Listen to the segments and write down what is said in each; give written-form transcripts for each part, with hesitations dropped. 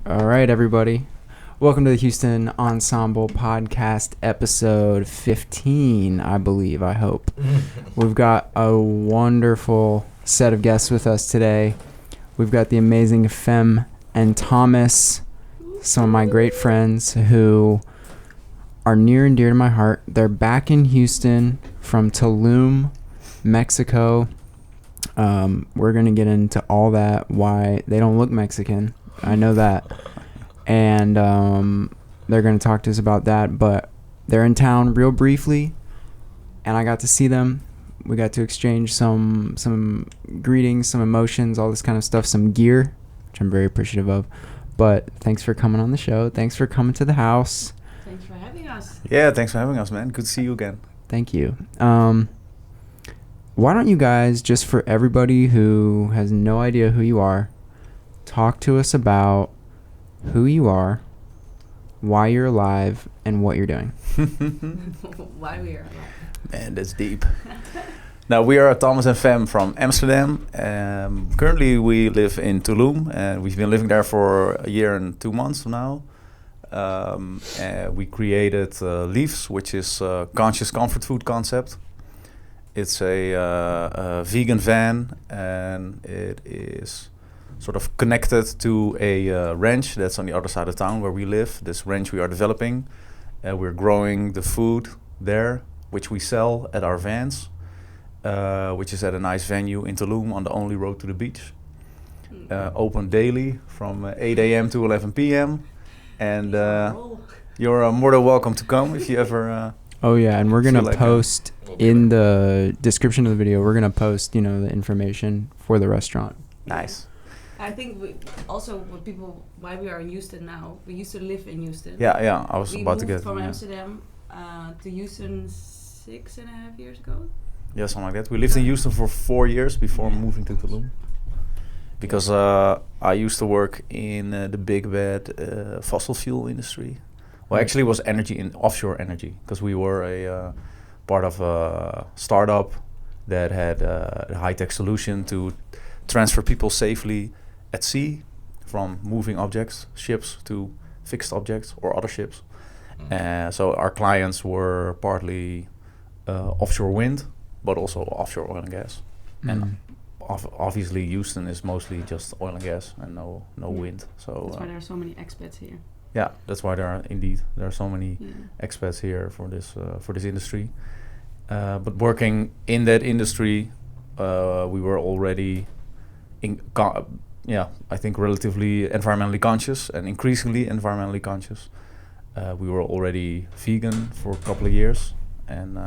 All right, everybody. Welcome to the Houston Ensemble podcast, episode 15, I believe, I hope. We've got a wonderful set of guests with us today. We've got the amazing Femme and Thomas, some of my great friends who are near and dear to my heart. They're back in Houston from Tulum, Mexico. We're going to get into all that, why they don't look Mexican. I know that. And they're going to talk to us about that. But they're in town real briefly, and I got to see them. We got to exchange some greetings, some emotions, all this kind of stuff, some gear, which I'm very appreciative of. But thanks for coming on the show. Thanks for coming to the house. Thanks for having us. Yeah, thanks for having us, man. Good to see you again. Thank you. Why don't you guys, just for everybody who has no idea who you are, talk to us about who you are, why you're alive, and what you're doing. Why we are alive. Man, that's deep. Now, we are Thomas and Femme from Amsterdam. Currently, we live in Tulum, and we've been living there for a year and 2 months now. We created Liefs, which is a conscious comfort food concept. It's a vegan van, and it is sort of connected to a ranch that's on the other side of town where we live. This ranch we are developing. We're growing the food there, which we sell at our vans, which is at a nice venue in Tulum on the only road to the beach. Open daily from 8 a.m. to 11 p.m. And you're more than welcome to come if you ever... Oh, yeah, and we're going to post in the description of the video, we're going to post, the information for the restaurant. Nice. I think why we are in Houston now. We used to live in Houston. Yeah, I was about to get... We moved from Amsterdam to Houston 6.5 years ago. Yeah, something like that. We lived in Houston for 4 years before moving to Tulum. Because I used to work in the big bad fossil fuel industry. Well, actually, it was offshore energy, because we were a part of a startup that had a high-tech solution to transfer people safely at sea from moving objects, ships, to fixed objects or other ships. So our clients were partly offshore wind, but also offshore oil and gas. And obviously, Houston is mostly just oil and gas and no wind. So that's why there are so many expats here. Yeah, that's why there are so many expats here for this industry. But working in that industry, we were already I think relatively environmentally conscious and increasingly environmentally conscious. We were already vegan for a couple of years, and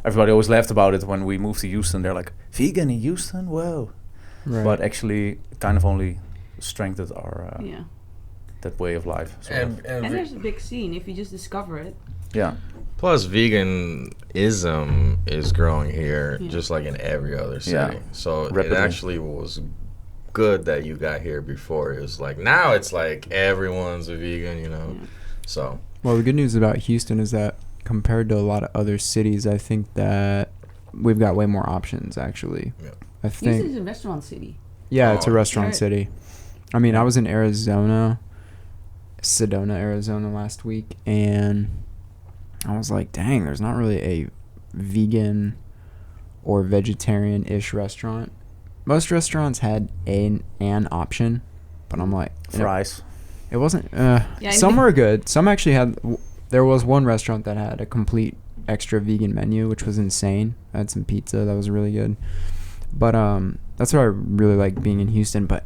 everybody always laughed about it when we moved to Houston. They're like, vegan in Houston? Whoa. Right. But actually kind of only strengthened our that way of life. And there's a big scene if you just discover it. Yeah. Plus, veganism is growing here just like in every other city. Yeah. So rapidly. It actually was good that you got here before. It was like, now it's like everyone's a vegan, Yeah. So. Well, the good news about Houston is that compared to a lot of other cities, I think that we've got way more options, actually. Yeah. I think Houston is a restaurant city. Yeah, it's a restaurant city. I mean, I was in Sedona, Arizona last week, and I was like, dang, there's not really a vegan or vegetarian-ish restaurant. Most restaurants had an option, but I'm like... Fries. It wasn't... some were good. Some actually had... There was one restaurant that had a complete extra vegan menu, which was insane. I had some pizza. That was really good. But that's why I really like being in Houston. But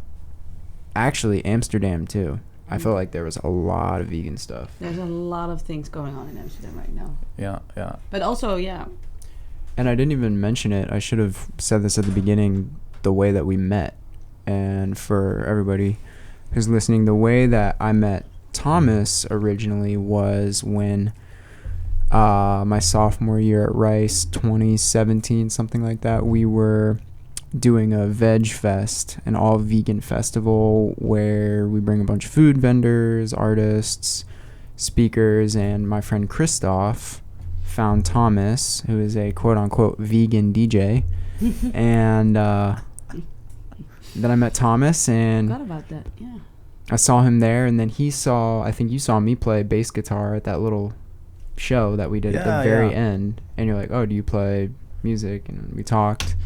actually, Amsterdam, too. I felt like there was a lot of vegan stuff. There's a lot of things going on in Amsterdam right now. Yeah. But also, And I didn't even mention it. I should have said this at the beginning, the way that we met. And for everybody who's listening, the way that I met Thomas originally was when my sophomore year at Rice, 2017, something like that, we were doing a veg fest, an all vegan festival where we bring a bunch of food vendors, artists, speakers, and my friend Christoph found Thomas, who is a quote-unquote vegan DJ, and then I met Thomas, and forgot about that. I saw him there, and then I think you saw me play bass guitar at that little show that we did at the very end. And you're like, oh, do you play music? And we talked,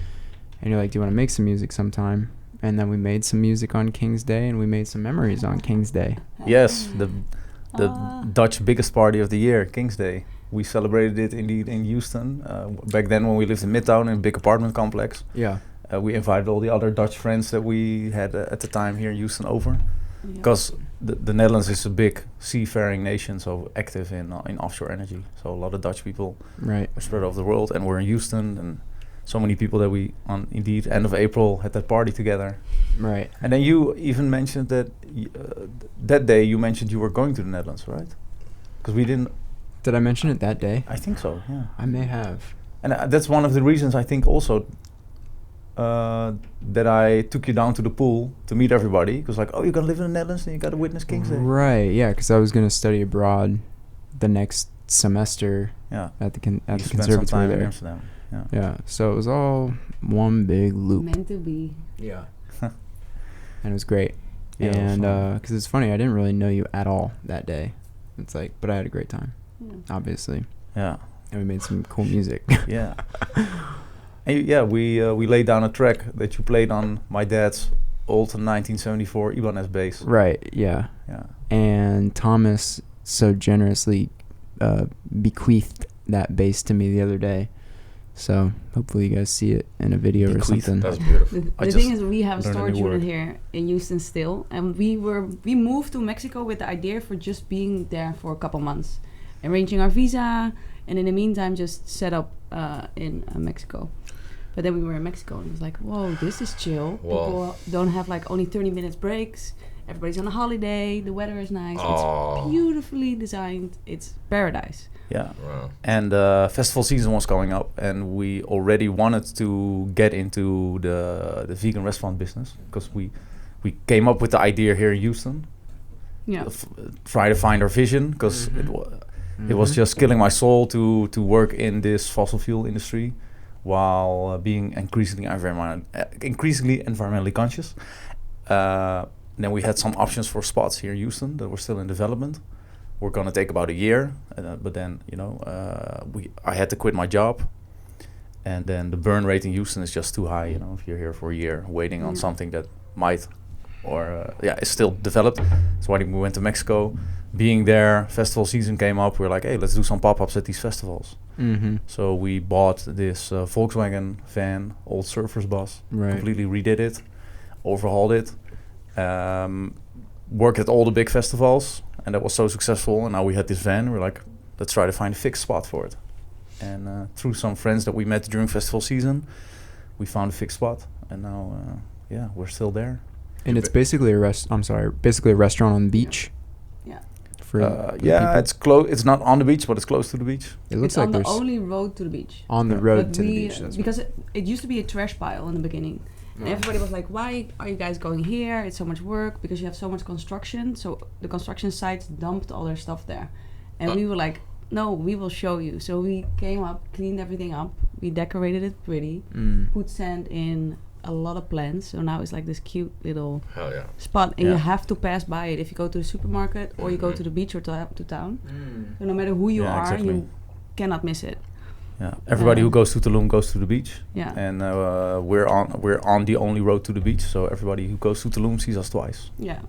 and you're like, do you want to make some music sometime? And then we made some music on King's Day, and we made some memories on King's Day. Yes, the Dutch biggest party of the year, King's Day. We celebrated it indeed in Houston. Back then when we lived in Midtown in a big apartment complex. Yeah. We invited all the other Dutch friends that we had at the time here in Houston over. Because the Netherlands is a big seafaring nation, so active in offshore energy. So a lot of Dutch people are spread over the world, and we're in Houston, and so many people that we, on indeed end of April, had that party together. Right. And then you even mentioned that that day you mentioned you were going to the Netherlands, right? Because we didn't. Did I mention it that day? I think so. Yeah. I may have. And that's one of the reasons I think also. That I took you down to the pool to meet everybody, because like, oh, you're gonna live in the Netherlands and you gotta witness King's Day. Right, yeah, because I was gonna study abroad the next semester at the conservatory there. In Amsterdam. Yeah, so it was all one big loop. Meant to be. Yeah. And it was great. Yeah, and because it's funny, I didn't really know you at all that day. It's like, but I had a great time, obviously. Yeah. And we made some cool music. Yeah. And we laid down a track that you played on my dad's old 1974 Ibanez bass. Right, yeah. And Thomas so generously bequeathed that bass to me the other day. So hopefully you guys see it in a video or something. That's beautiful. The thing is, we have a storage unit here in Houston still, and we moved to Mexico with the idea for just being there for a couple months, arranging our visa, and in the meantime just set up in Mexico. But then we were in Mexico, and it was like, whoa, this is chill. People don't have like only 30 minutes breaks. Everybody's on a holiday. The weather is nice. It's beautifully designed. It's paradise. Yeah. Wow. And festival season was coming up, and we already wanted to get into the vegan restaurant business, because we came up with the idea here in Houston. Yeah. Try to find our vision, because it was just killing my soul to work in this fossil fuel industry, while being increasingly environmentally conscious. Then we had some options for spots here in Houston that were still in development. We're gonna take about a year, but then I had to quit my job, and then the burn rate in Houston is just too high. If you're here for a year waiting on something that might is still developed. That's why we went to Mexico. Being there, festival season came up. We're like, hey, let's do some pop-ups at these festivals. Mm-hmm. So we bought this Volkswagen van, old surfer's bus, completely redid it, overhauled it, worked at all the big festivals, and that was so successful. And now we had this van. We're like, let's try to find a fixed spot for it. And through some friends that we met during festival season, we found a fixed spot. And now, we're still there. And it's basically a restaurant on the beach. It's close. It's not on the beach, but it's close to the beach. It looks like on the only road to the beach. On the road to the beach. Because it used to be a trash pile in the beginning. And everybody was like, why are you guys going here? It's so much work because you have so much construction. So the construction sites dumped all their stuff there. And we were like, no, we will show you. So we came up, cleaned everything up. We decorated it pretty, put sand in, a lot of plants. So now it's like this cute little spot. And you have to pass by it if you go to the supermarket or you go to the beach or to town. So no matter who you are, you cannot miss it. Yeah, everybody who goes to Tulum goes to the beach. Yeah, and we're on the only road to the beach. So everybody who goes to Tulum sees us twice. Yeah,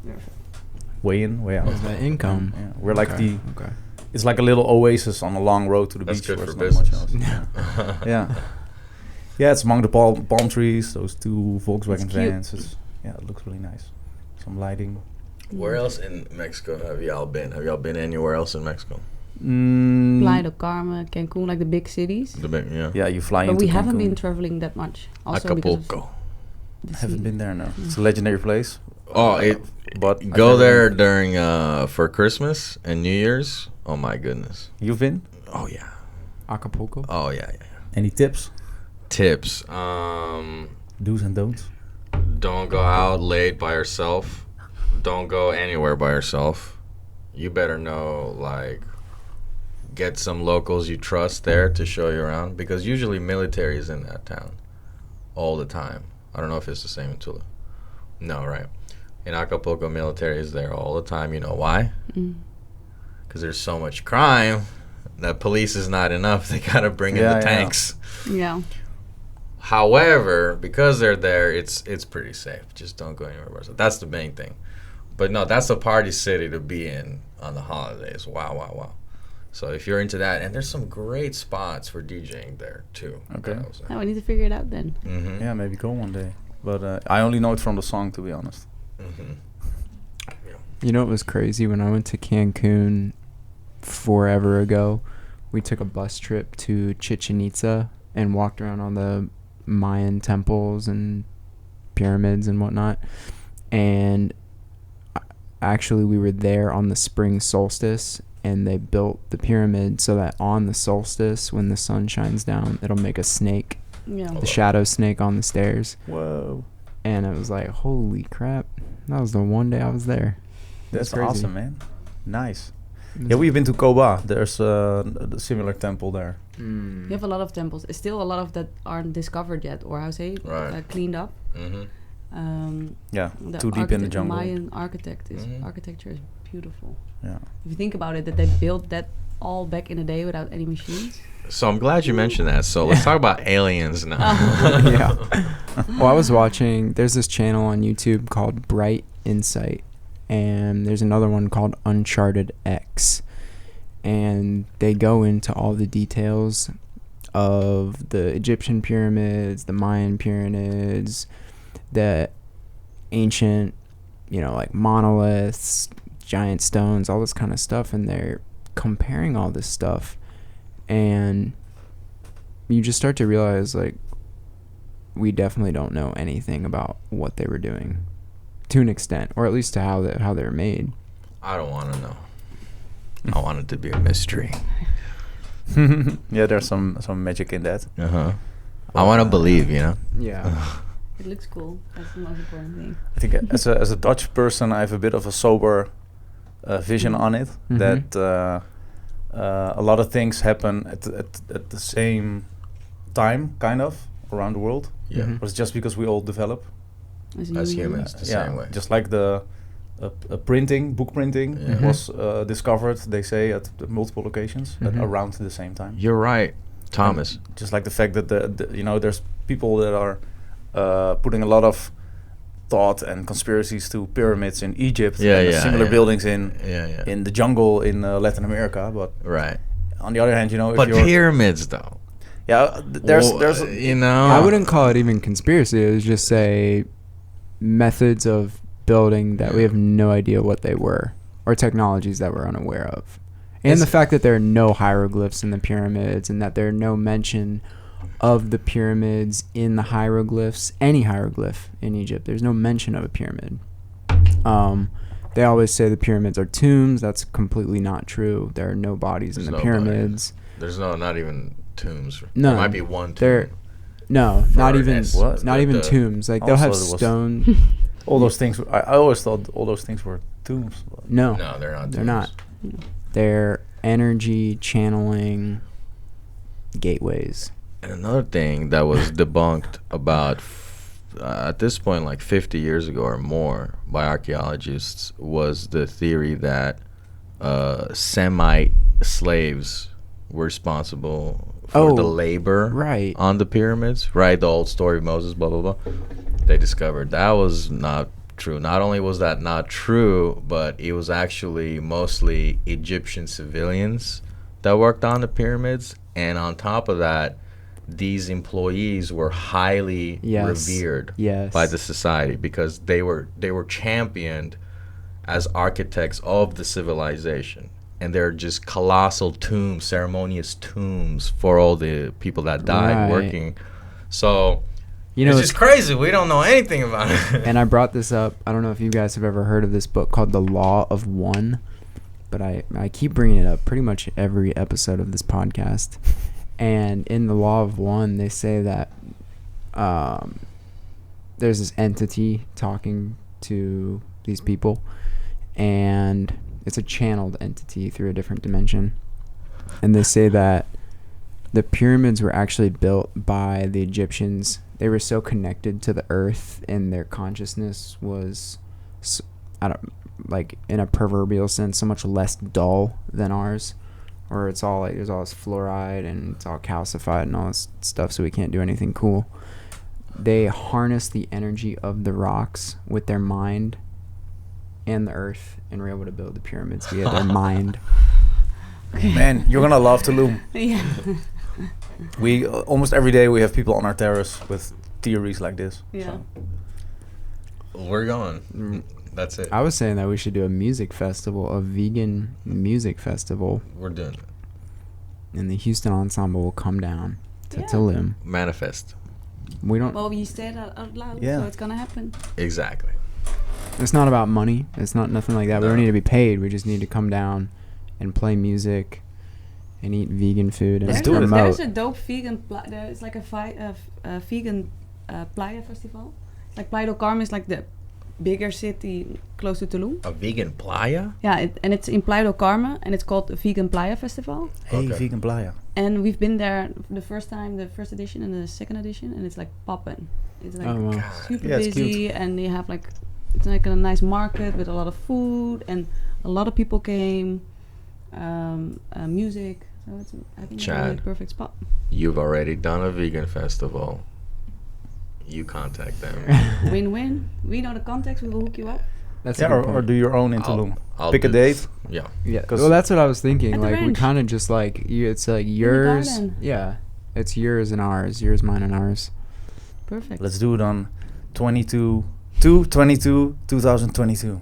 way in, way out. That's the income. Yeah, we're like it's like a little oasis on a long road to the beach. That's good for business. Yeah, it's among the palm trees. Those two Volkswagen vans. It looks really nice. Some lighting. Where else in Mexico have y'all been? Have y'all been anywhere else in Mexico? Playa del Carmen, Cancun, like the big cities. Yeah, you fly into But we Cancun. haven't been traveling that much. Also Acapulco. Haven't been there, no. It's a legendary place. But go there during for Christmas and New Year's. Oh my goodness. You've been? Oh yeah. Acapulco? Oh yeah. Any tips? Tips. Do's and don'ts. Don't go out late by yourself. Don't go anywhere by yourself. You better know, get some locals you trust there to show you around, because usually military is in that town all the time. I don't know if it's the same in Tulum. No, right? in Acapulco, military is there all the time. You know why? Because there's so much crime that police is not enough. They gotta bring in the tanks. Yeah. However, because they're there, it's pretty safe. Just don't go anywhere. So that's the main thing. But no, that's a party city to be in on the holidays. Wow. So if you're into that, and there's some great spots for DJing there too. Okay. Oh, we need to figure it out then. Mm-hmm. Yeah, maybe go one day. But I only know it from the song, to be honest. Mm-hmm. You know, it was crazy when I went to Cancun forever ago. We took a bus trip to Chichen Itza and walked around all the Mayan temples and pyramids and whatnot. And actually, we were there on the spring solstice, and they built the pyramid so that on the solstice, when the sun shines down, it'll make a snake, the shadow snake on the stairs. Whoa. And it was like, holy crap. That was the one day I was there. That's awesome, man. Nice. Yeah, we've been to Koba. There's a similar temple there. You have a lot of temples. It's still a lot of that aren't discovered yet, or cleaned up. Too deep in the jungle. Mayan architecture is beautiful. Yeah. If you think about it, that they built that all back in the day without any machines. So I'm glad you mentioned that. So let's talk about aliens now. Yeah. Well, I was watching, there's this channel on YouTube called Bright Insight, and there's another one called Uncharted X, and they go into all the details of the Egyptian pyramids, the Mayan pyramids, the ancient, like monoliths, giant stones, all this kind of stuff, and they're comparing all this stuff, and you just start to realize, like, we definitely don't know anything about what they were doing, to an extent, or at least to how they're made. I don't want to know. I want it to be a mystery. Yeah, there's some magic in that. I want to believe, Yeah. It looks cool. That's the most important thing. I think as a Dutch person, I have a bit of a sober vision on it. Mm-hmm. That a lot of things happen at the same time, kind of, around the world. Yeah. Mm-hmm. But it's just because we all develop. As humans, the same way. Just like the book printing was discovered, they say, at multiple locations at around the same time. You're right, Thomas. And just like the fact that there's people that are putting a lot of thought and conspiracies to pyramids in Egypt and similar buildings in the jungle in Latin America. But on the other hand, but pyramids though. Yeah, there's I wouldn't call it even conspiracy. It was just say methods of building that we have no idea what they were, or technologies that we're unaware of, and the fact that there are no hieroglyphs in the pyramids, and that there are no mention of the pyramids in the hieroglyphs, any hieroglyph in Egypt. There's no mention of a pyramid. They always say the pyramids are tombs. That's completely not true. There are no bodies in the pyramids. There's not even tombs. No, there might be one tomb. Not even tombs. Like, they'll have stone. All those things. I always thought all those things were tombs. No, they're not. They're not. They're energy channeling gateways. And another thing that was debunked about at this point, like 50 years ago or more, by archaeologists, was the theory that Semite slaves were responsible for the labor on the pyramids. Right, the old story of Moses, blah, blah, blah. They discovered that was not true. Not only was that not true, but it was actually mostly Egyptian civilians that worked on the pyramids. And on top of that, these employees were highly revered by the society because they were championed as architects of the civilization. And they're just colossal tombs, ceremonious tombs for all the people that died working. So it's just crazy. We don't know anything about it. And I brought this up. I don't know if you guys have ever heard of this book called The Law of One, but I keep bringing it up pretty much every episode of this podcast. And in The Law of One, they say that there's this entity talking to these people, and it's a channeled entity through a different dimension. And they say that the pyramids were actually built by the Egyptians. They were so connected to the earth, and their consciousness was I don't, like in a proverbial sense, so much less dull than ours, where it's all like there's all this fluoride and it's all calcified and all this stuff, so we can't do anything cool. They harness the energy of the rocks with their mind and the earth, and were able to build the pyramids via their mind. Man, you're gonna love Tulum. Yeah. We almost every day we have people on our terrace with theories like this. Yeah. So. We're going. That's it. I was saying that we should do a music festival, a vegan music festival, We're doing it. and the Houston Ensemble will come down to Tulum. Manifest. We don't. Well, you said it out loud, Yeah. so it's gonna happen. Exactly. It's not about money. It's not nothing like that. We No. don't need to be paid. We just need to come down and play music and eat vegan food and Let's do it. promote. There's a dope vegan. It's like a vegan playa festival. Like Playa del Carmen is like the bigger city close to Tulum. A vegan playa? Yeah, and it's in Playa del Carmen, and it's called the Vegan Playa Festival. Hey, Okay. vegan playa. And we've been there the first time, the first edition and the second edition, and it's like poppin'. It's like Oh, wow. God. super Yeah, it's busy, and they have like it's like a nice market with a lot of food, and a lot of people came. Music, so it's I think it's a really Chad. perfect spot. You've already done a vegan festival. You contact them. Win-win. We know the context. We will hook you up. That's Yeah, a good or point. do your own in Tulum. Pick a do date. this. Yeah. Yeah. 'Cause- Well, that's what I was thinking. At the Like we ranch. kind of just like it's like the yours. garden. Yeah. It's yours and ours. Yours, mine, and ours. Perfect. Let's do it on 2022.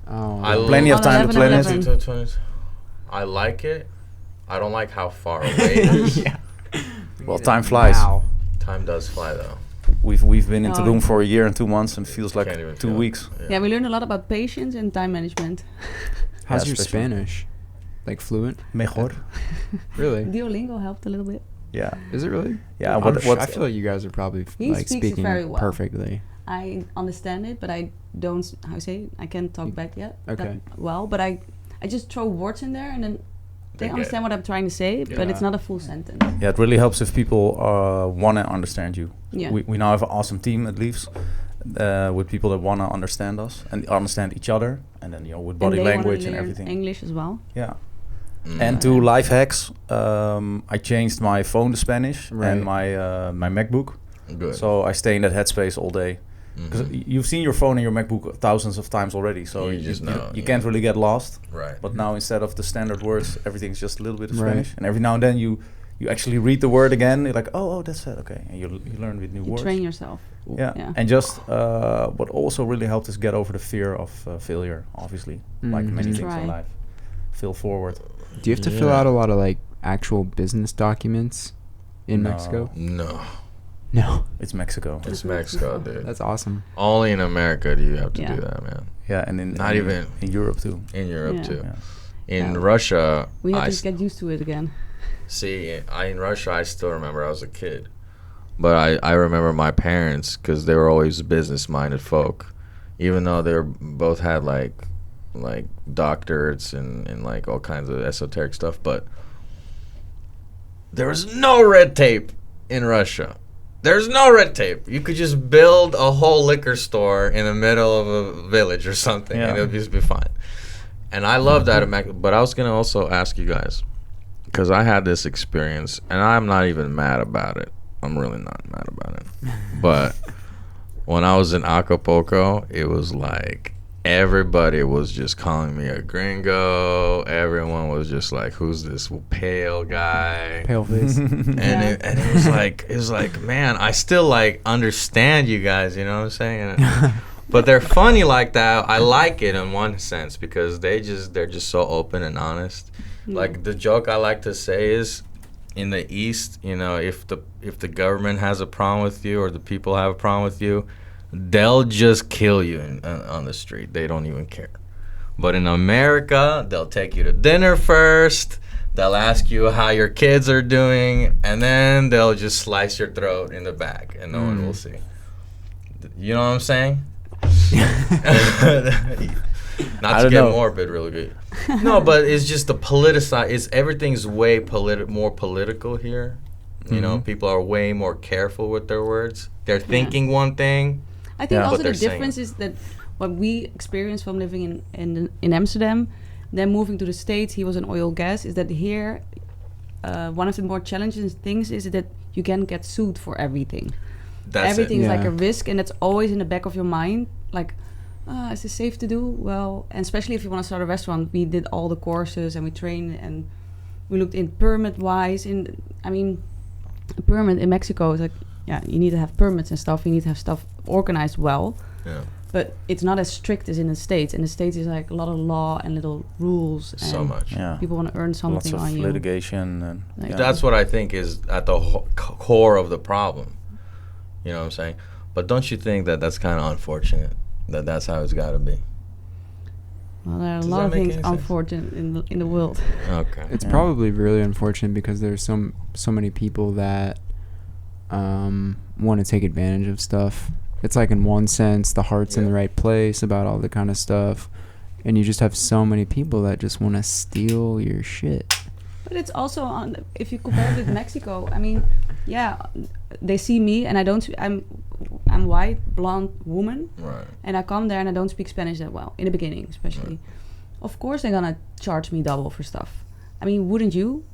Oh. I Plenty of On time to 11, plan it. 11. I like it. I don't like how far away it is. Yeah. Well, time flies. Wow. Time does fly though. We've been in Oh, Tulum yeah. for a year and 2 months, and feels like Can't even 2 feel it. weeks. Yeah, we learned a lot about patience and time management. How's Yeah, your especially- Spanish? Like fluent? Mejor. Really? Duolingo helped a little bit. Yeah. Is it really? Yeah. I'm What? sh- I feel like you guys are probably He like speaks it speaking very well. perfectly. I understand it, but I don't. How you say it? I can't talk back yet. Okay. That well, but I just throw words in there, and then They they get understand what I'm trying to say, but it's Yeah. not a full sentence. Yeah, it really helps if people want to understand you. Yeah. We now have an awesome team at Liefs with people that want to understand us and understand each other, and then with And body they wanna language and learn everything. English as well. Yeah. Mm. And to life hacks, I changed my phone to Spanish Right. and my MacBook. Good. So I stay in that headspace all day. Because Mhm. you've seen your phone and your MacBook thousands of times already, so You just know, you yeah. can't really get lost. Right. But now instead of the standard words, everything's just a little bit of Right. Spanish. And every now and then you actually read the word again. You're like, oh, that's it, okay. And you learn with new You words. train yourself. Yeah. Yeah. And just what also really helped is get over the fear of failure, obviously. Like many Mhm. things in Try. life. Fail forward. Do you have to fill Yeah. out a lot of like actual business documents in No. Mexico? No. No. It's Mexico. It's Mexico, dude. That's awesome. Only in America do you have to Yeah. do that, man. Yeah, and Not even- in Europe too. In Europe Yeah. too. Yeah. In Yeah. Russia, We have I to get used to it again. see. In Russia, I still remember I was a kid, but I remember my parents because they were always business-minded folk, even though they were both had like doctorates and like all kinds of esoteric stuff. But there was no red tape in Russia. There's no red tape. You could just build a whole liquor store in the middle of a village or something, and Yeah. it'll just be fine. And I love that. But I was gonna also ask you guys, because I had this experience, and I'm not even mad about it. I'm really not mad about it. But when I was in Acapulco, it was like everybody was just calling me a gringo. Everyone was just like, "Who's this pale guy?" Pale face. And it was like, man, I still like understand you guys, you know what I'm saying? But they're funny like that. I like it in one sense because they're just so open and honest. Like the joke I like to say is, in the East, if the government has a problem with you or the people have a problem with you, they'll just kill you on the street. They don't even care. But in America, they'll take you to dinner first. They'll ask you how your kids are doing, and then they'll just slice your throat in the back, and no one will see. You know what I'm saying? Not I to don't get know. morbid, really good. No, but it's just the politicized. Everything's way more political here. You know, people are way more careful with their words. They're thinking one thing. I think Yeah. also But they're the saying difference is that what we experienced from living in Amsterdam, then moving to the States, he was an oil gas, is that here, one of the more challenging things is that you can get sued for everything. Everything's like a risk, and it's always in the back of your mind, like, is this safe to do? Well, and especially if you want to start a restaurant, we did all the courses and we trained and we looked in permit-wise. A permit in Mexico is like, you need to have permits and stuff. You need to have stuff organized well. Yeah. But it's not as strict as in the States. In the States, is like a lot of law and little rules. And so much. Yeah. People want to earn something on you. Lots of litigation. And that's what I think is at the core of the problem. You know what I'm saying? But don't you think that that's kind of unfortunate? That's how it's got to be. Well, there are a lot of things unfortunate in the world. Okay. It's probably really unfortunate because there's so many people that want to take advantage of stuff. It's like in one sense the heart's in the right place about all the kind of stuff, and you just have so many people that just want to steal your shit. But it's also if you compare it with Mexico, they see me and I'm white, blonde woman, right? And I come there and I don't speak Spanish that well in the beginning, especially. Right. Of course, they're gonna charge me double for stuff. I mean, wouldn't you?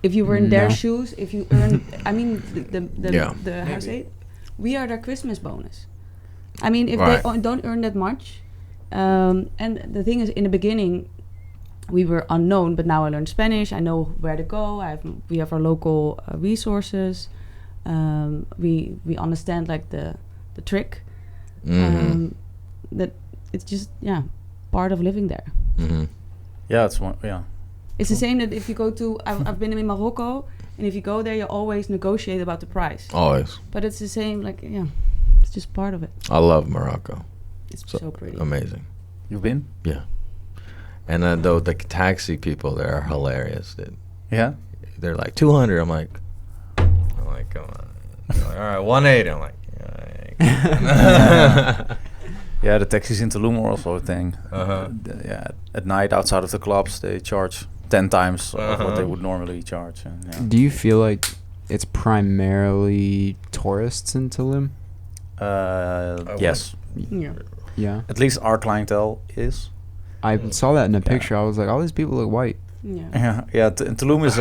If you were in their shoes, if you earn, the how say it? We are their Christmas bonus. I mean, if they don't earn that much, and the thing is, in the beginning, we were unknown, but now I learned Spanish. I know where to go. We have our local resources. We understand like the trick. Mm-hmm. That it's just part of living there. Mm-hmm. Yeah, it's one. Yeah, it's the same that if you go to I've been in Morocco, and if you go there, you always negotiate about the price. Always. But it's the same. Like it's just part of it. I love Morocco. It's so pretty. Amazing. You've been? Yeah. And though the taxi people there are hilarious. Yeah. They're like 200. I'm like, come on. They're like, all right, 180. I'm like, yeah, the taxis in Tulum are also a thing. Uh-huh. At night outside of the clubs, they charge 10 times of what they would normally charge. And, Do you feel like it's primarily tourists in Tulum? Yes. Yeah. At least our clientele is. I saw that in a picture. I was like, all these people look white. Yeah. Tulum is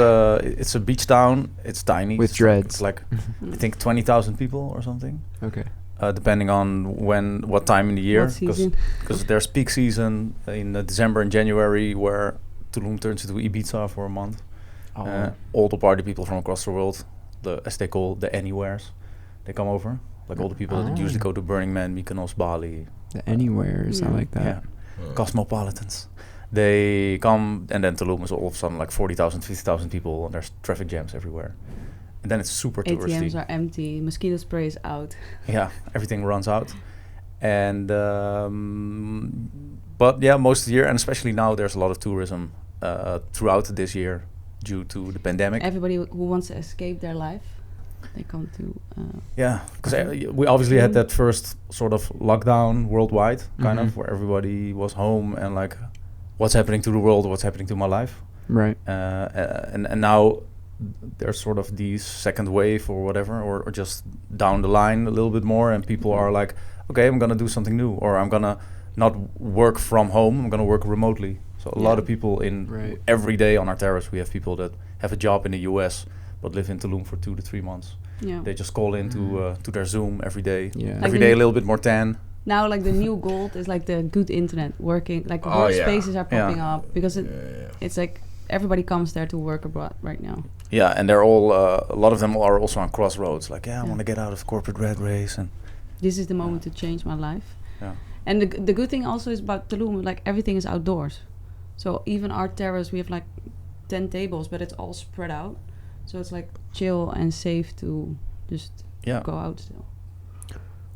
it's a beach town. It's tiny. With dreads. It's like I think 20,000 people or something. Okay. Depending on what time in the year, because there's peak season in December and January where Tulum turns into Ibiza for a month. All the party people from across the world, as they call the anywheres, they come over. Like all the people that usually go to Burning Man, Mykonos, Bali. The anywheres, I like that. Yeah. Cosmopolitans. They come, and then Tulum is all of a sudden like 40,000, 50,000 people, and there's traffic jams everywhere. And then it's super touristy. ATMs are empty, mosquito spray is out. Yeah, everything runs out. And but most of the year, and especially now, there's a lot of tourism throughout this year due to the pandemic. Everybody who wants to escape their life, they come to. Because we obviously had that first sort of lockdown worldwide, kind of, where everybody was home and like, what's happening to the world? What's happening to my life? Right. And now there's sort of the second wave or whatever, or just down the line a little bit more, and people are like, okay, I'm gonna do something new, or I'm gonna not work from home, I'm gonna work remotely. So a lot of people every day on our terrace, we have people that have a job in the US but live in Tulum for 2 to 3 months. Yeah. They just call in to their Zoom every day. Yeah. Like every day a little bit more tan. Now, like the new gold is like the good internet working, like workspaces are popping up because it's like everybody comes there to work abroad right now. Yeah, and they're all a lot of them are also on crossroads. Like, I want to get out of corporate red race, and this is the moment to change my life. Yeah. And the good thing also is about Tulum, like everything is outdoors. So even our terrace, we have like 10 tables, but it's all spread out. So it's like chill and safe to just go out still.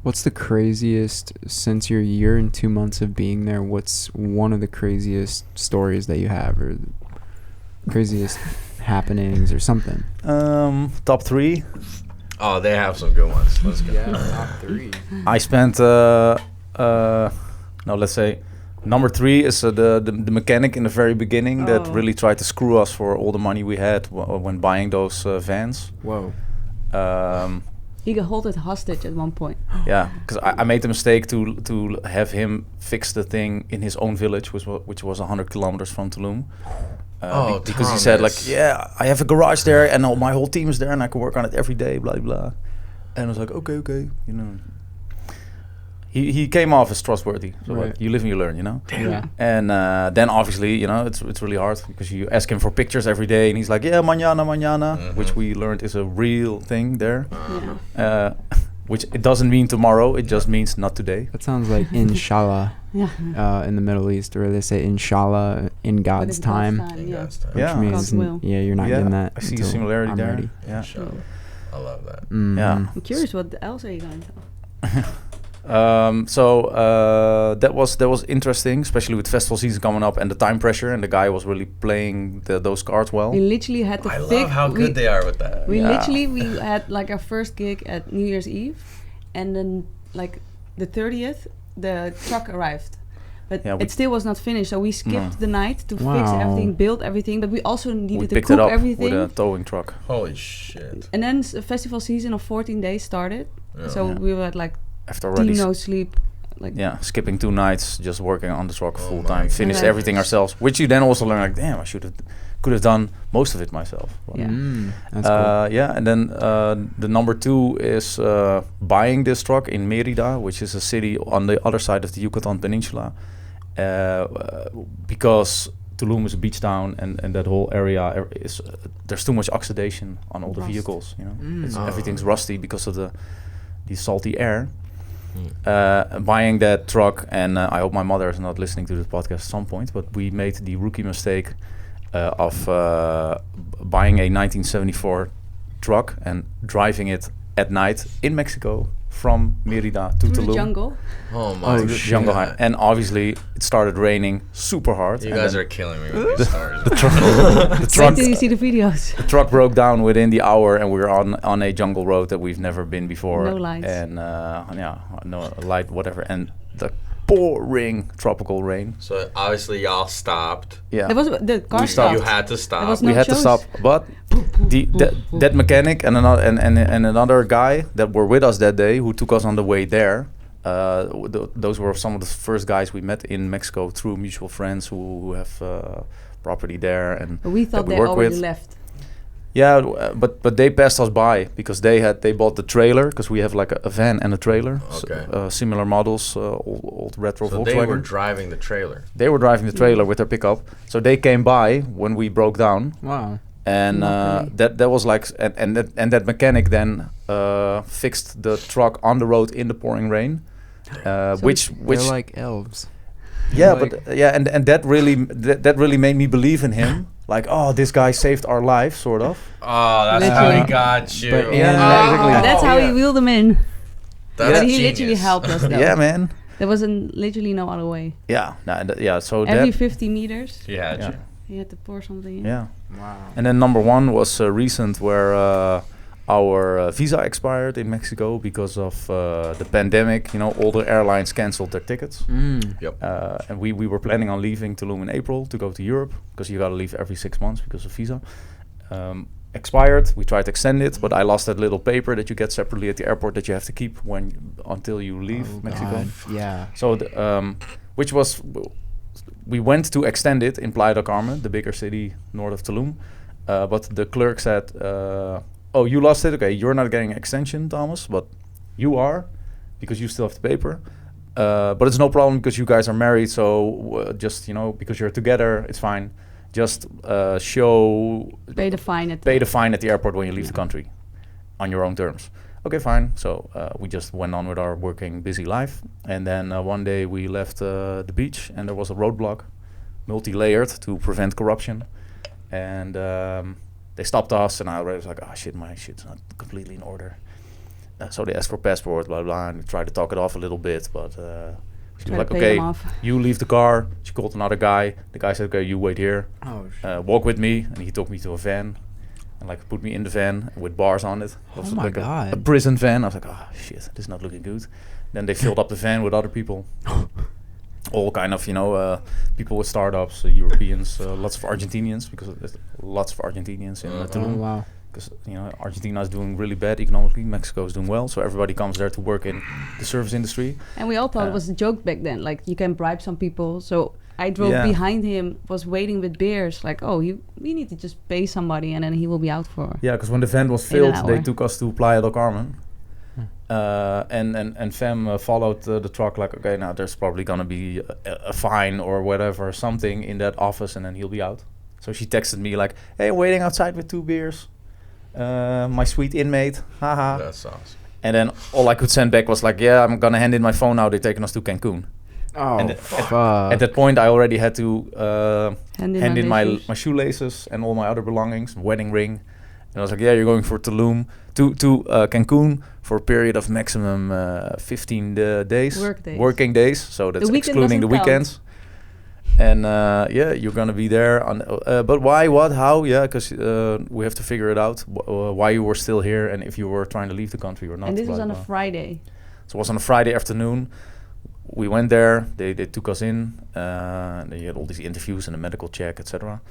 What's the craziest, since your year and 2 months of being there, what's one of the craziest stories that you have, or craziest happenings or something? Top 3. Oh, they have some good ones. Let's go. Yeah, top 3. I spent, let's say, number 3 is the mechanic in the very beginning that really tried to screw us for all the money we had when buying those vans. Whoa. He got held hostage at one point. Yeah, because I made the mistake to have him fix the thing in his own village, which was 100 kilometers from Tulum. Because he said like, yeah, I have a garage there and my whole team is there and I can work on it every day, blah blah. And I was like, okay, you know. He came off as trustworthy. So right. like, you live and you learn, you know. Yeah. And then obviously, you know, it's really hard because you ask him for pictures every day and he's like, yeah, mañana, which we learned is a real thing there. Which it doesn't mean tomorrow, it just means not today. That sounds like inshallah in the Middle East, where they say inshallah in God's time. Which means, you're not getting that. I see a similarity there. Ready. Yeah. Inshallah. I love that. Yeah. I'm curious, what else are you going to tell? That was interesting, especially with festival season coming up and the time pressure, and the guy was really playing those cards well. We literally had to I love how good they are with that. We had like our first gig at New Year's Eve, and then like the 30th, the truck arrived. But it still was not finished, so we skipped the night to fix everything, build everything, but we also needed to cook everything. With a towing truck. Holy shit. And then the festival season of 14 days started, so we were at like after already no sleep. Like skipping 2 nights, just working on the truck full time, finished everything ourselves, which you then also learn like, damn, could have done most of it myself. That's cool. And then the number 2 is buying this truck in Mérida, which is a city on the other side of the Yucatan Peninsula, because Tulum is a beach town, and that whole area is there's too much oxidation on all the vehicles. You know, everything's rusty because of the salty air. Buying that truck, and I hope my mother is not listening to this podcast at some point, but we made the rookie mistake of buying a 1974 truck and driving it at night in Mexico from Mérida to Tulum. The jungle. Oh my god. Jungle high. And obviously it started raining super hard. You guys are killing me with these stories. The truck. Wait till you see the videos. The truck broke down within the hour, and we were on a jungle road that we've never been before. No lights. And no light, whatever. And the pouring tropical rain. So obviously y'all stopped. Yeah. The car stopped. You had to stop. We had to stop, but that mechanic and another guy that were with us that day, who took us on the way there. Those were some of the first guys we met in Mexico through mutual friends who have property there, and we thought they already left. Yeah, but they passed us by because they bought the trailer, because we have like a van and a trailer, similar models, old retro Volkswagen. They were driving the trailer. They were driving the trailer with their pickup, so they came by when we broke down. Wow. And that was like, and that mechanic then fixed the truck on the road in the pouring rain, which they're like elves. Yeah, and that really made me believe in him. Like, oh, this guy saved our life, sort of. Oh, that's how he got you. But that's how he wheeled him in. But he literally helped us, though. Yeah, man. There was literally no other way. Yeah, so every 50 meters. He had you. He had to pour something in. Yeah. Wow. And then number 1 was recent, where our visa expired in Mexico because of the pandemic. You know, all the airlines canceled their tickets. Yep. And we were planning on leaving Tulum in April to go to Europe, because you got to leave every 6 months because of visa. Expired. We tried to extend it, but I lost that little paper that you get separately at the airport that you have to keep until you leave Mexico. God. Yeah. So, we went to extend it in Playa del Carmen, the bigger city north of Tulum, but the clerk said, oh, you lost it? Okay, you're not getting an extension, Thomas, but you are, because you still have the paper. But it's no problem because you guys are married, so just, because you're together, it's fine. Just pay the fine at the airport when you leave the country on your own terms. Okay, fine. So we just went on with our working, busy life. And then one day we left the beach, and there was a roadblock, multi-layered, to prevent corruption. And they stopped us, and I was like, oh shit, my shit's not completely in order. So they asked for passport, blah, blah, and we tried to talk it off a little bit, but she was like, okay, you leave the car. She called another guy. The guy said, okay, you wait here. Walk with me. And he took me to a van, and like put me in the van with bars on it. Oh my God. A prison van. I was like, oh shit, this is not looking good. Then they filled up the van with other people. All kind of, people with startups, Europeans, lots of Argentinians, because there's lots of Argentinians in Tulum. Oh, wow. because Argentina is doing really bad economically. Mexico is doing well, so everybody comes there to work in the service industry. And we all thought it was a joke back then, like you can bribe some people. So I drove behind him, was waiting with beers, like, we need to just pay somebody and then he will be out for. Yeah, because when the van was filled, they took us to Playa del Carmen. And Femme followed the truck like, okay, now there's probably gonna be a fine or whatever, something in that office, and then he'll be out. So she texted me like, hey, waiting outside with 2 beers. My sweet inmate, haha. That's awesome. And then all I could send back was like, yeah, I'm gonna hand in my phone now, they're taking us to Cancun. Oh, and fuck. At that point, I already had to hand in my shoes. and all my other belongings, wedding ring. And I was like, yeah, you're going for Tulum, to Cancun for a period of maximum 15 days. Working days. So that's excluding the weekends. And you're going to be there. But why, what, how? Yeah, because we have to figure it out, why you were still here and if you were trying to leave the country or not. And this was on a Friday. So it was on a Friday afternoon. We went there, they took us in, they had all these interviews and a medical check, etc.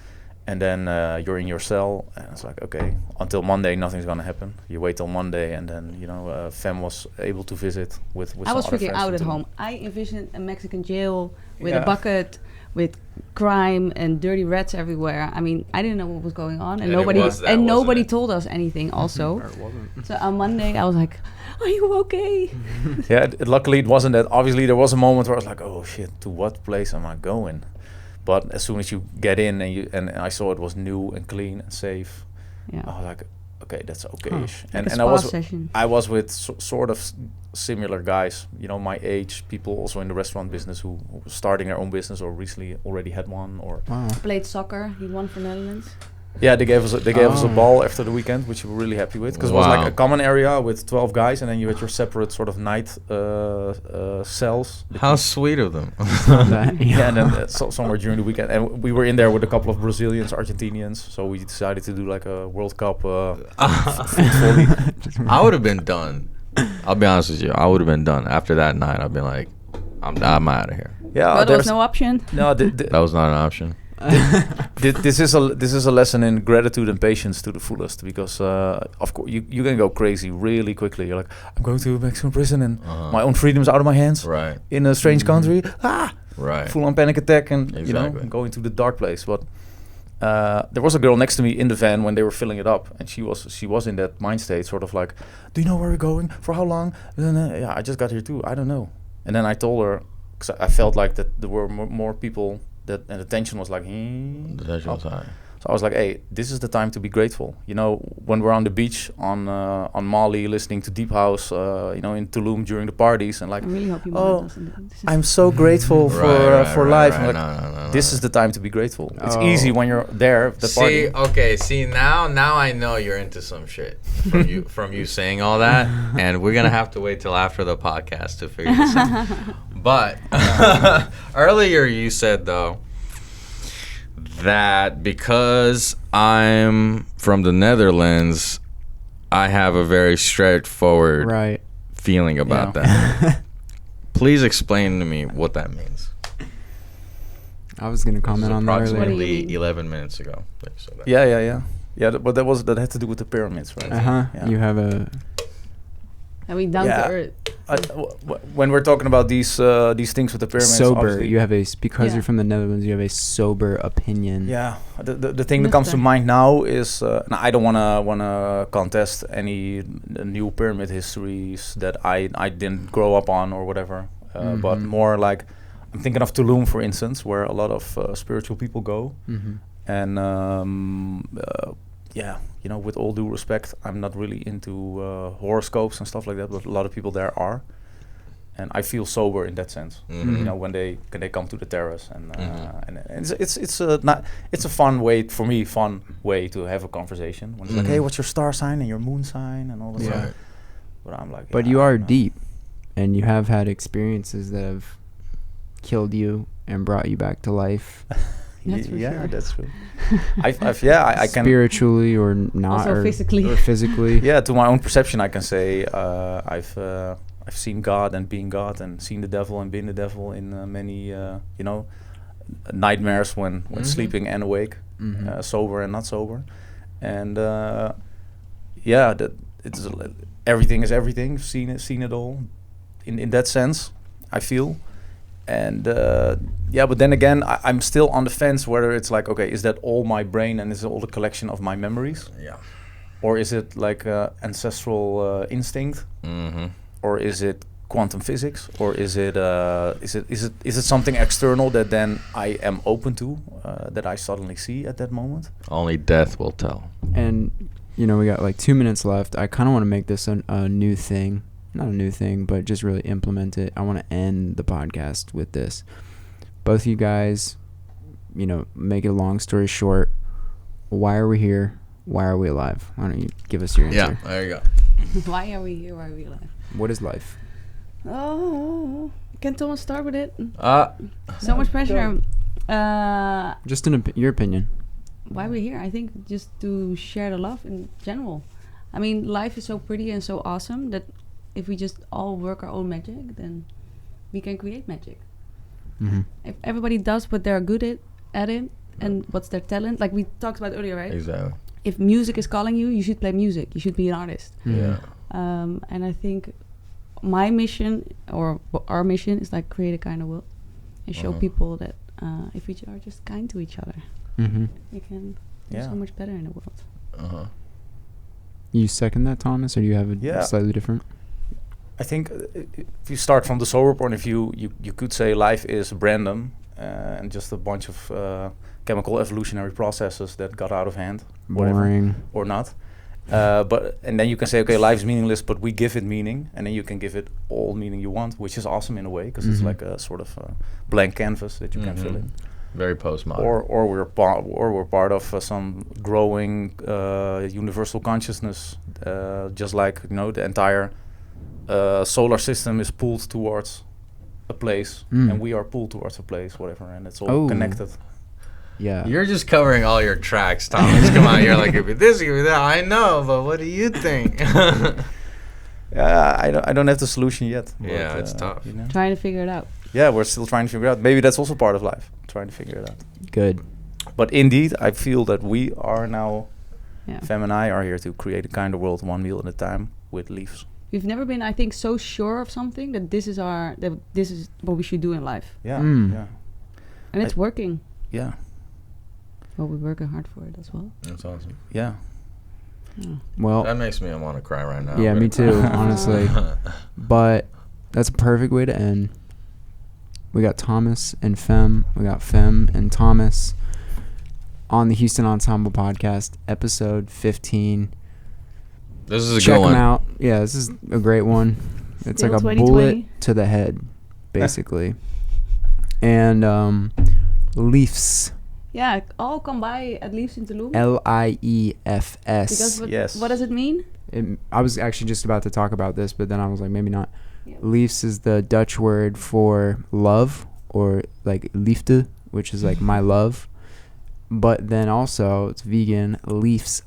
And then you're in your cell, and it's like, okay, until Monday, nothing's gonna happen. You wait till Monday, and then, Femme was able to visit with I was freaking out at home. I envisioned a Mexican jail with a bucket, with crime and dirty rats everywhere. I mean, I didn't know what was going on, and nobody told us anything also. So on Monday, I was like, are you okay? Yeah, luckily it wasn't that. Obviously, there was a moment where I was like, oh shit, to what place am I going? But as soon as you get in and I saw it was new and clean and safe, I was like, okay, that's okay-ish. And I was with sort of similar guys, my age, people also in the restaurant business who were starting their own business or recently already had one or played soccer. He won for Netherlands. Yeah, they gave us a ball after the weekend, which we were really happy with, because it was like a common area with 12 guys, and then you had your separate sort of night cells. How sweet of them! Yeah, and then somewhere during the weekend, and we were in there with a couple of Brazilians, Argentinians, so we decided to do like a World Cup food volley. I would have been done. I'll be honest with you. I would have been done after that night. I'd been like, I'm out of here. Yeah, but there was no option. No, that was not an option. This is a lesson in gratitude and patience to the fullest, because of course you can go crazy really quickly. You're like, I'm going to a Mexican prison and my own freedom's out of my hands. Right. In a strange country. Right. Full on panic attack and exactly. Going to the dark place. But there was a girl next to me in the van when they were filling it up, and she was in that mind state, sort of like, do you know where we're going? For how long? And then, I just got here too. I don't know. And then I told her, because I felt like that there were more people. And the tension was like, the tension was high. So I was like, hey, this is the time to be grateful. When we're on the beach on Mali, listening to Deep House, in Tulum during the parties, and like, I really hope you I'm so grateful for life. Right. Like, this is the time to be grateful. It's easy when you're there. See, now I know you're into some shit from you saying all that, and we're gonna have to wait till after the podcast to figure this out. But earlier you said though that because I'm from the Netherlands, I have a very straightforward feeling about that. Please explain to me what that means. I was going to comment on that earlier. Approximately 11 minutes ago. Yeah. But that had to do with the pyramids, right? Yeah. You have a... I mean, down to earth. When we're talking about these things with the pyramids, sober. You have because you're from the Netherlands, you have a sober opinion. Yeah, the thing that comes to mind now is I don't wanna contest any new pyramid histories that I didn't grow up on or whatever, but more like I'm thinking of Tulum, for instance, where a lot of spiritual people go, and with all due respect, I'm not really into horoscopes and stuff like that, but a lot of people there are, and I feel sober in that sense. When they come to the terrace, and it's a fun way for me, to have a conversation. When it's like, hey, what's your star sign and your moon sign and all that stuff. But I'm like, but you are deep, and you have had experiences that have killed you and brought you back to life. That's for sure. That's true. I can spiritually or not, also or physically. Yeah, to my own perception, I can say I've seen God and being God, and seen the devil and being the devil in many nightmares when sleeping and awake, sober and not sober, and yeah, that it's everything is everything. Seen it all, in that sense, I feel. And but then again, I'm still on the fence whether it's like, okay, is that all my brain and is it all the collection of my memories? Yeah. Or is it like ancestral instinct? Mm-hmm. Or is it quantum physics? Or is it something external that then I am open to, that I suddenly see at that moment? Only death will tell. And we got like 2 minutes left. I kind of want to make this a new thing. Not a new thing, but just really implement it. I want to end the podcast with this. Both of you guys, make it a long story short. Why are we here? Why are we alive? Why don't you give us your answer? Yeah, there you go. Why are we here? Why are we alive? What is life? Oh, can Thomas start with it? So much pressure. Just your opinion. Why are we here? I think just to share the love in general. I mean, life is so pretty and so awesome that if we just all work our own magic, then we can create magic. Mm-hmm. If everybody does what they're good at it, and what's their talent, like we talked about earlier, right? Exactly. If music is calling you, you should play music. You should be an artist. Mm-hmm. Yeah. And I think my mission or our mission is like create a kinder world and show people that if we are just kind to each other, we can do so much better in the world. You second that, Thomas, or do you have a slightly different? I think if you start from the sober point of view, you could say life is random and just a bunch of chemical evolutionary processes that got out of hand, Boring. or not. And then you can say, okay, life is meaningless, but we give it meaning, and then you can give it all meaning you want, which is awesome in a way, because it's like a sort of blank canvas that you can fill in. Very postmodern. Or we're part of some growing universal consciousness, just like the entire solar system is pulled towards a place, and we are pulled towards a place, whatever, and it's all connected. Yeah. You're just covering all your tracks, Thomas. Come on, you're like, give me this, give me that. I know, but what do you think? I don't have the solution yet. Yeah, but, it's tough. Trying to figure it out. Yeah, we're still trying to figure it out. Maybe that's also part of life, trying to figure it out. Good. But indeed, I feel that we are now, Yeah. Femme and I are here to create a kind of world one meal at a time with Liefs. We've never been, I think, so sure of something that this is what we should do in life. Yeah, yeah. And it's working. Yeah. Well, we're working hard for it as well. That's awesome. Yeah. Well, that makes me want to cry right now. Yeah, me too, honestly. But that's a perfect way to end. We got Thomas and Femme. We got Femme and Thomas on the Houston Ensemble podcast, episode 15. This is a Check good one. them out. Yeah, this is a great one. It's Still like a 2020. bullet to the head, basically. And Liefs. Yeah, all come by at Liefs in Tulum. Liefs. Because what does it mean? I was actually just about to talk about this, but then I was like, maybe not. Yeah. Liefs is the Dutch word for love, or like liefde, which is like my love. But then also it's vegan, leaves,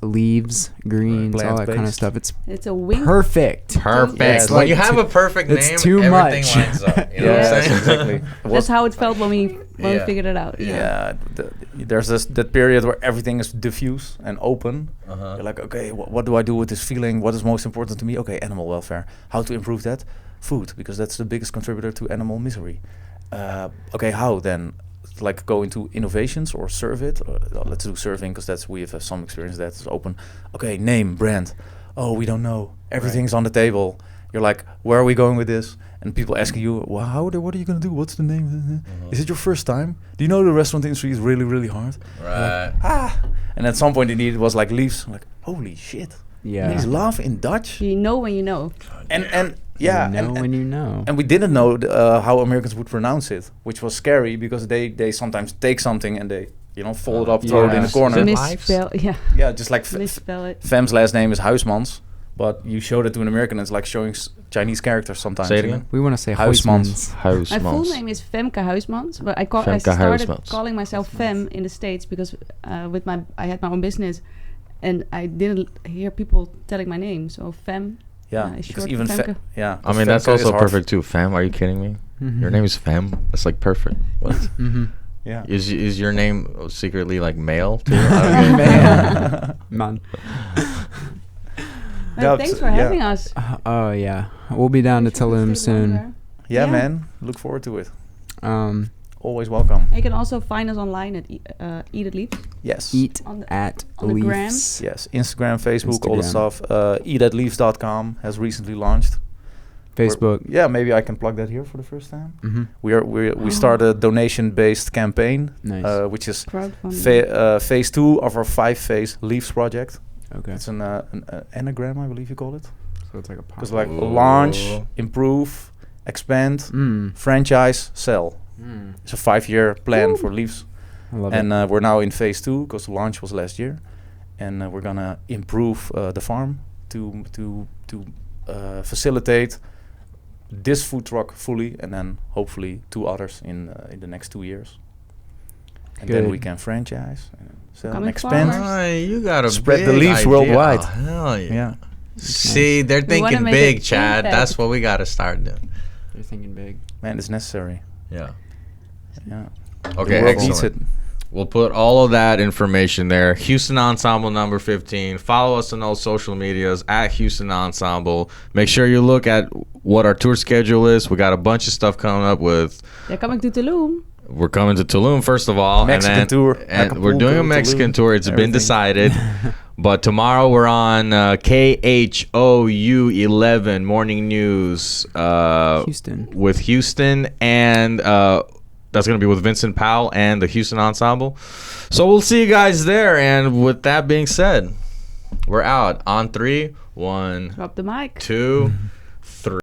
greens, all that kind of stuff. It's a wing. Perfect. Perfect. When you have a perfect name, it's too everything much. lines up. You know what I'm saying? Exactly. That's how it felt when we figured it out. Yeah, there's that period where everything is diffuse and open. You're like, okay, what do I do with this feeling? What is most important to me? Okay, animal welfare. How to improve that? Food, because that's the biggest contributor to animal misery. Okay, how then? Like go into innovations or serve it. Let's do serving, because we have some experience that is open. Okay, name, brand. Oh, we don't know. Everything's on the table. You're like, where are we going with this? And people asking you, well, what are you gonna do? What's the name? Is it your first time? Do you know the restaurant industry is really, really hard? Right. Like, and at some point indeed it was like Liefs. I'm like, holy shit. Yeah. Means love in Dutch. You know when you know. And yeah, you know when you know. And we didn't know how Americans would pronounce it, which was scary, because they sometimes take something and they fold it up, throw it in the corner. Misspell, yeah, just like misspell it. Femme's last name is Huismans, but you showed it to an American, and it's like showing Chinese characters sometimes. Say it again. We want to say Huismans. My full name is Femke Huismans, but I started calling myself Femme in the States because I had my own business, and I didn't hear people telling my name, so Femme. Yeah, because even Femke. I mean, that's also perfect too. Femme, are you kidding me? Your name is Femme. That's like perfect. What? Yeah. Is your name secretly like male too? Man. Thanks for having us. Oh yeah, we'll be down to Tulum soon. Yeah, man. Look forward to it. Always welcome. You can also find us online at eatatliefs. Yes. Eatatliefs. Yes. Instagram, Facebook, all the stuff. Eatatliefs.com has recently launched. Facebook. Maybe I can plug that here for the first time. We started a donation-based campaign, which is phase 2 of our 5-phase Leafs project. Okay. It's an anagram, I believe you call it. So it's like a It's like launch, improve, expand, franchise, sell. It's a 5-year plan for Leafs. I love it. We're now in phase 2 because the launch was last year, and we're gonna improve the farm to facilitate this food truck fully, and then hopefully 2 others in the next 2 years. And then we can franchise, sell, and expand. You gotta spread the Leafs worldwide. Oh, hell yeah. See, they're thinking big, Chad. That's what we gotta start doing. They're thinking big. Man, it's necessary. Yeah. Okay, excellent. We'll put all of that information there. Houston Ensemble number 15. Follow us on all social medias at Houston Ensemble. Make sure you look at what our tour schedule is. We got a bunch of stuff coming up with. They're coming to Tulum. We're coming to Tulum, first of all. Mexican tour. And we're doing a Mexican tour. It's been decided. But tomorrow we're on KHOU 11 Morning News Houston. With Houston, and that's going to be with Vincent Powell and the Houston Ensemble. So we'll see you guys there. And with that being said, we're out on 3. 1, Drop the mic. 2.